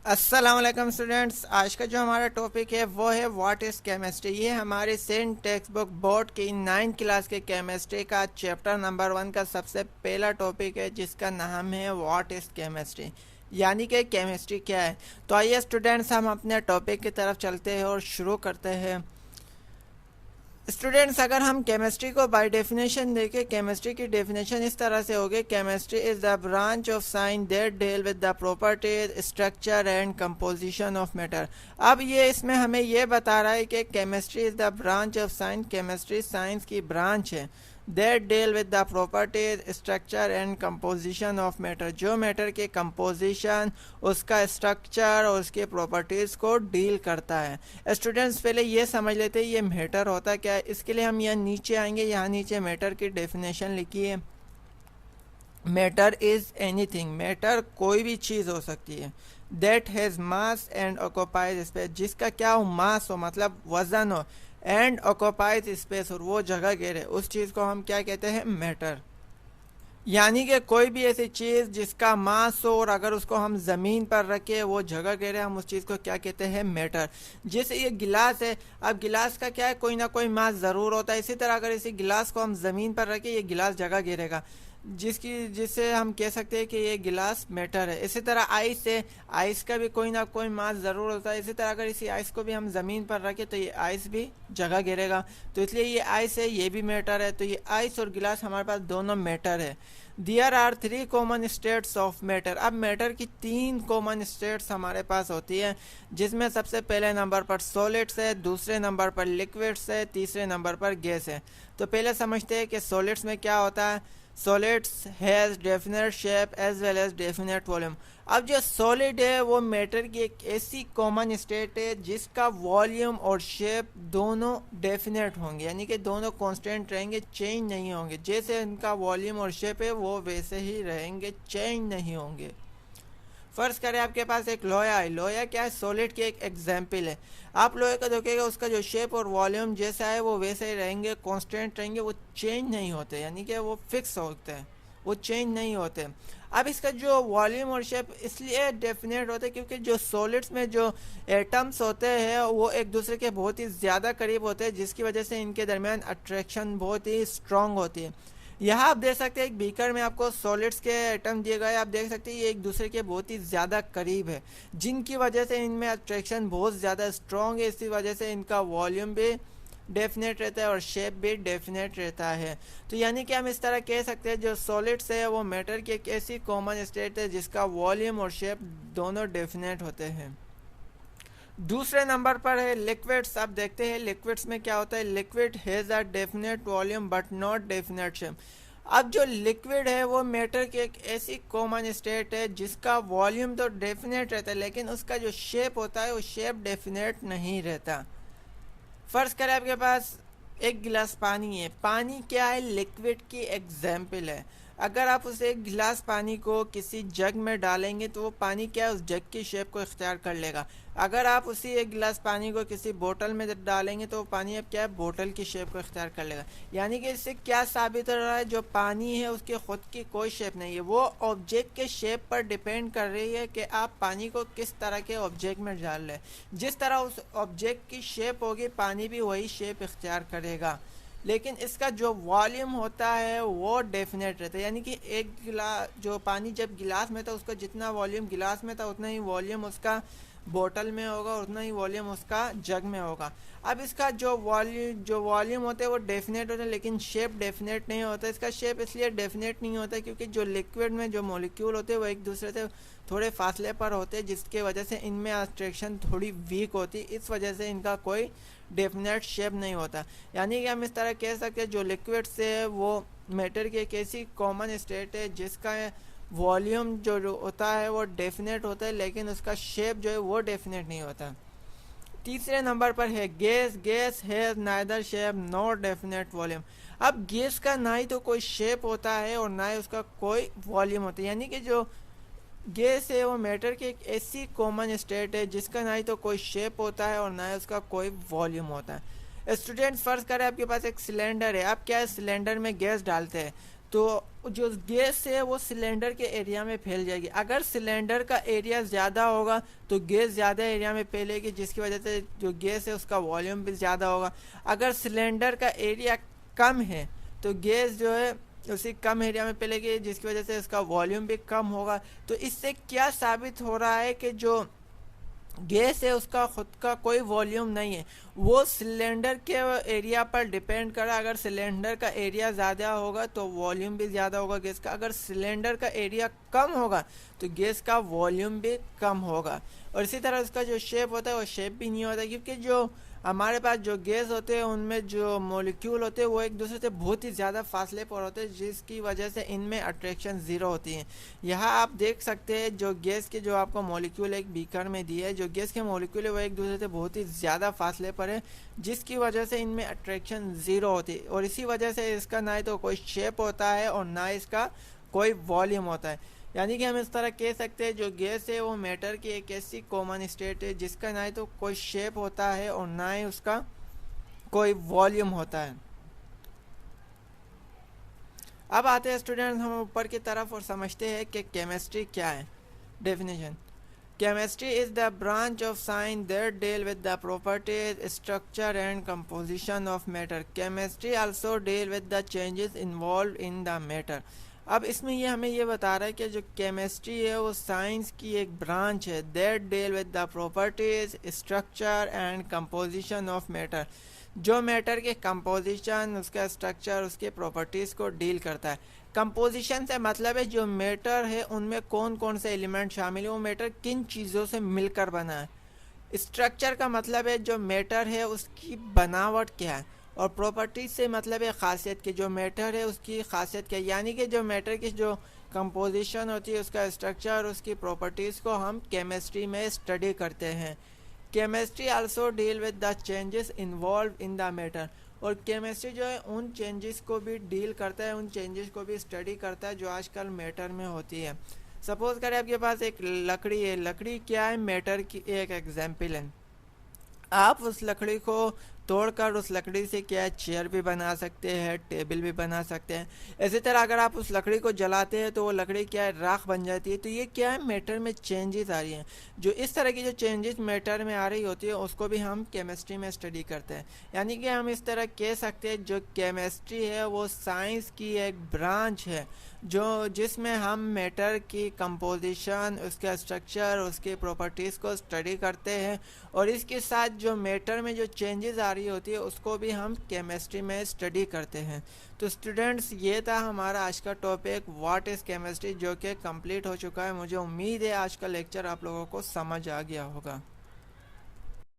अस्सलाम वालेकुम स्टूडेंट्स। आज का जो हमारा टॉपिक है वो है व्हाट इज़ केमिस्ट्री। ये हमारे सेंट टेक्स्ट बुक बोर्ड की 9th क्लास के केमिस्ट्री का चैप्टर नंबर 1 का सबसे पहला टॉपिक है, जिसका नाम है व्हाट इज़ केमिस्ट्री, यानी कि केमिस्ट्री क्या है। तो आइए स्टूडेंट्स, हम अपने टॉपिक की तरफ चलते हैं और शुरू करते हैं। स्टूडेंट्स, अगर हम केमिस्ट्री को बाय डेफिनेशन देखें, केमिस्ट्री की डेफिनेशन इस तरह से होगी: chemistry is the branch of science that deal with the properties, structure and composition of matter. अब ये इसमें हमें ये बता रहा है कि chemistry is the branch of science, chemistry science की ब्रांच है, that deal with the properties, structure and composition of matter, जो मैटर के कंपोजिशन, उसका स्ट्रक्चर और उसके प्रॉपर्टीज़ को डील करता है। स्टूडेंट्स, पहले ये समझ लेते हैं ये मैटर होता क्या है। इसके लिए हम यहाँ नीचे आएंगे, यहाँ नीचे मैटर की डेफिनेशन लिखी है। मैटर इज़ एनीथिंग, मैटर कोई भी चीज़ हो सकती है, that has mass and occupies space, जिसका क्या हो, मास हो मतलब वजन हो, एंड ऑक्यूपाइज स्पेस और वो जगह घेरे, उस चीज़ को हम क्या कहते हैं, मैटर। यानी कि कोई भी ऐसी चीज़ जिसका मास हो और अगर उसको हम ज़मीन पर रखें वो जगह घेरे, हम उस चीज़ को क्या कहते हैं, मैटर। जैसे ये गिलास है, अब गिलास का क्या है, कोई ना कोई मास ज़रूर होता है। इसी तरह अगर इसी गिलास को हम ज़मीन पर रखें, ये गिलास जगह घेरेगा, जिससे हम कह सकते हैं कि ये गिलास मैटर है। इसी तरह आइस है, आइस का भी कोई ना कोई मास ज़रूर होता है। इसी तरह अगर इसी आइस को भी हम ज़मीन पर रखें तो ये आइस भी जगह घेरेगा, तो इसलिए ये आइस है, ये भी मैटर है। तो ये आइस और गिलास हमारे पास दोनों मैटर है। There are 3 common states of matter. अब मैटर की 3 कॉमन स्टेट्स हमारे पास होती है, जिसमें सबसे पहले नंबर पर सॉलिड्स है, दूसरे नंबर पर लिक्विड्स है, तीसरे नंबर पर गैस है। तो पहले समझते हैं कि सॉलिड्स में क्या होता है। Solids has definite shape as well as definite volume. अब जो सॉलिड है वो मैटर की एक ऐसी कॉमन स्टेट है जिसका वॉल्यूम और शेप दोनों डेफिनेट होंगे, यानी कि दोनों कांस्टेंट रहेंगे, चेंज नहीं होंगे। जैसे इनका वॉल्यूम और शेप है वो वैसे ही रहेंगे, चेंज नहीं होंगे। फर्ज करें आपके पास एक लोहा है, लोहा क्या है, सॉलिड की एक एग्जाम्पल है। आप लोहे को देखिएगा, उसका जो शेप और वॉल्यूम जैसा है वो वैसे ही रहेंगे, कांस्टेंट रहेंगे, वो चेंज नहीं होते, यानी कि वो फिक्स होते हैं, वो चेंज नहीं होते। अब इसका जो वॉल्यूम और शेप इसलिए डेफिनेट होते हैं क्योंकि जो सॉलिड्स में जो एटम्स होते हैं वो एक दूसरे के बहुत ही ज़्यादा करीब होते हैं, जिसकी वजह से इनके दरमियान अट्रैक्शन बहुत ही स्ट्रांग होती है। यहाँ आप देख सकते हैं एक बीकर में आपको सॉलिड्स के एटम दिए गए, आप देख सकते हैं ये एक दूसरे के बहुत ही ज़्यादा करीब है, जिनकी वजह से इनमें अट्रैक्शन बहुत ज़्यादा स्ट्रॉन्ग है। इसी वजह से इनका वॉल्यूम भी डेफिनेट रहता है और शेप भी डेफिनेट रहता है। तो यानी कि हम इस तरह कह सकते हैं जो सॉलिड्स है वो मैटर की एक ऐसी कॉमन स्टेट है जिसका वॉल्यूम और शेप दोनों डेफिनेट होते हैं। दूसरे नंबर पर है लिक्विड्स। अब देखते हैं लिक्विड्स में क्या होता है। Liquid has a definite volume but not definite shape. अब जो लिक्विड है वो मैटर की एक ऐसी कॉमन स्टेट है जिसका वॉल्यूम तो डेफिनेट रहता है, लेकिन उसका जो शेप होता है वो शेप डेफिनेट नहीं रहता। फर्ज करें आपके पास एक गिलास पानी है, पानी क्या है, लिक्विड की एग्जाम्पल है। अगर आप उस एक गिलास पानी को किसी जग में डालेंगे तो वो पानी क्या है, उस जग की शेप को इख्तियार कर लेगा। अगर आप उसी एक गिलास पानी को किसी बोतल में डालेंगे तो वो पानी अब क्या है, बोतल की शेप को इख्तियार कर लेगा। यानी कि इससे क्या साबित हो रहा है, जो पानी है उसकी खुद की कोई शेप नहीं है, वो ऑब्जेक्ट के शेप पर डिपेंड कर रही है कि आप पानी को किस तरह के ऑब्जेक्ट में डाल रहे हैं। जिस तरह उस ऑब्जेक्ट की शेप होगी पानी भी वही शेप इख्तियार करेगा। लेकिन इसका जो वॉल्यूम होता है वो डेफिनेट रहता है, यानी कि एक गिलास जो पानी जब गिलास में था उसका जितना वॉल्यूम गिलास में था उतना ही वॉल्यूम उसका बोतल में होगा, उतना ही वॉल्यूम उसका जग में होगा। अब इसका जो वॉल्यूम होता है वो डेफिनेट होता है, लेकिन शेप डेफिनेट नहीं होता। इसका शेप इसलिए डेफिनेट नहीं होता क्योंकि जो लिक्विड में जो मॉलिक्यूल होते हैं वो एक दूसरे से थोड़े फासले पर होते हैं, जिसके वजह से इनमें अट्रैक्शन थोड़ी वीक होती है, इस वजह से इनका कोई डेफिनेट शेप नहीं होता। यानी कि हम इस तरह कह सकते हैं जो लिक्विड से है वो मैटर की एक ऐसी कॉमन स्टेट है जिसका वॉल्यूम जो होता है वो डेफिनेट होता है, लेकिन उसका शेप जो है वो डेफिनेट नहीं होता। तीसरे नंबर पर है gas. Gas has neither shape not definite volume. अब गैस का ना ही तो कोई शेप होता है और ना ही उसका कोई वॉल्यूम होता है, यानी कि जो गैस है वो मैटर की एक ऐसी कॉमन स्टेट है जिसका ना ही तो कोई शेप होता है और ना ही उसका कोई वॉल्यूम होता है। स्टूडेंट्स, फर्ज करें आपके पास एक सिलेंडर है, आप क्या है सिलेंडर में गैस डालते हैं तो जो गैस है वो सिलेंडर के एरिया में फैल जाएगी। अगर सिलेंडर का एरिया ज़्यादा होगा तो गैस ज़्यादा एरिया में फैलेगी, जिसकी वजह से जो गैस है उसका वॉल्यूम भी ज़्यादा होगा। अगर सिलेंडर का एरिया कम है तो गैस जो है उसी कम एरिया में फैलेगी, जिसकी वजह से इसका वॉल्यूम भी कम होगा। तो इससे क्या साबित हो रहा है कि जो गैस है उसका खुद का कोई वॉल्यूम नहीं है, वो सिलेंडर के एरिया पर डिपेंड करा। अगर सिलेंडर का एरिया ज़्यादा होगा तो वॉल्यूम भी ज़्यादा होगा गैस का, अगर सिलेंडर का एरिया कम होगा तो गैस का वॉल्यूम भी कम होगा। और इसी तरह उसका जो शेप होता है वो शेप भी नहीं होता, क्योंकि जो हमारे पास जो गैस होते हैं उनमें जो मॉलिक्यूल होते हैं वो एक दूसरे से बहुत ही ज़्यादा फासले पर होते हैं, जिसकी वजह से इनमें अट्रैक्शन ज़ीरो होती है। यहाँ आप देख सकते हैं जो गैस के जो आपको मॉलिक्यूल एक बीकर में दिए है, जो गैस के मॉलिक्यूल है वो एक दूसरे से बहुत ही ज़्यादा फासले पर है, जिसकी वजह से इनमें अट्रैक्शन ज़ीरो होती है। और इसी वजह से इसका ना ही तो कोई शेप होता है और ना इसका कोई वॉल्यूम होता है। यानी कि हम इस तरह कह सकते हैं जो गैस है वो मैटर की एक ऐसी कॉमन स्टेट है जिसका ना ही तो कोई शेप होता है और ना ही उसका कोई वॉल्यूम होता है। अब आते हैं स्टूडेंट हम ऊपर की तरफ और समझते हैं कि केमिस्ट्री क्या है। Definition: Chemistry is the branch of science that deal with the properties, structure and composition of matter. Chemistry also deal with the changes involved in the matter. अब इसमें ये हमें ये बता रहा है कि जो केमिस्ट्री है वो साइंस की एक ब्रांच है, that deal with the properties, structure and composition of matter, जो मैटर के कंपोजिशन, उसका स्ट्रक्चर, उसके प्रॉपर्टीज़ को डील करता है। कंपोजिशन से मतलब है जो मैटर है उनमें कौन कौन से एलिमेंट शामिल है, वो मैटर किन चीज़ों से मिलकर बना है। स्ट्रक्चर का मतलब है जो मैटर है उसकी बनावट क्या है, और प्रॉपर्टीज से मतलब है खासियत की, जो मैटर है उसकी खासियत क्या है। यानी कि जो मैटर की जो कंपोजिशन होती है, उसका स्ट्रक्चर, उसकी प्रॉपर्टीज़ को हम केमिस्ट्री में स्टडी करते हैं। Chemistry also deal with the changes involve in the matter, और केमिस्ट्री जो है उन चेंजेस को भी डील करता है, उन चेंजेस को भी स्टडी करता है जो आजकल मैटर में होती है। सपोज करें आपके पास एक लकड़ी है, लकड़ी क्या है, मैटर की एक एग्जाम्पल है। आप उस लकड़ी को तोड़कर उस लकड़ी से क्या है, चेयर भी बना सकते हैं, टेबल भी बना सकते हैं। इसी तरह अगर आप उस लकड़ी को जलाते हैं तो वो लकड़ी क्या है, राख बन जाती है। तो ये क्या है, मैटर में चेंजेस आ रही हैं। जो इस तरह की जो चेंजेस मैटर में आ रही होती है उसको भी हम केमिस्ट्री में स्टडी करते हैं। यानी कि हम इस तरह कह सकते हैं जो केमिस्ट्री है वो साइंस की एक ब्रांच है, जो जिसमें हम मैटर की कंपोजिशन, उसका स्ट्रक्चर, उसकी प्रॉपर्टीज़ को स्टडी करते हैं, और इसके साथ जो मैटर में जो चेंजेस आ रही होती है उसको भी हम केमिस्ट्री में स्टडी करते हैं। तो स्टूडेंट्स ये था हमारा आज का टॉपिक व्हाट इज़ केमिस्ट्री, जो कि कंप्लीट हो चुका है। मुझे उम्मीद है आज का लेक्चर आप लोगों को समझ आ गया होगा।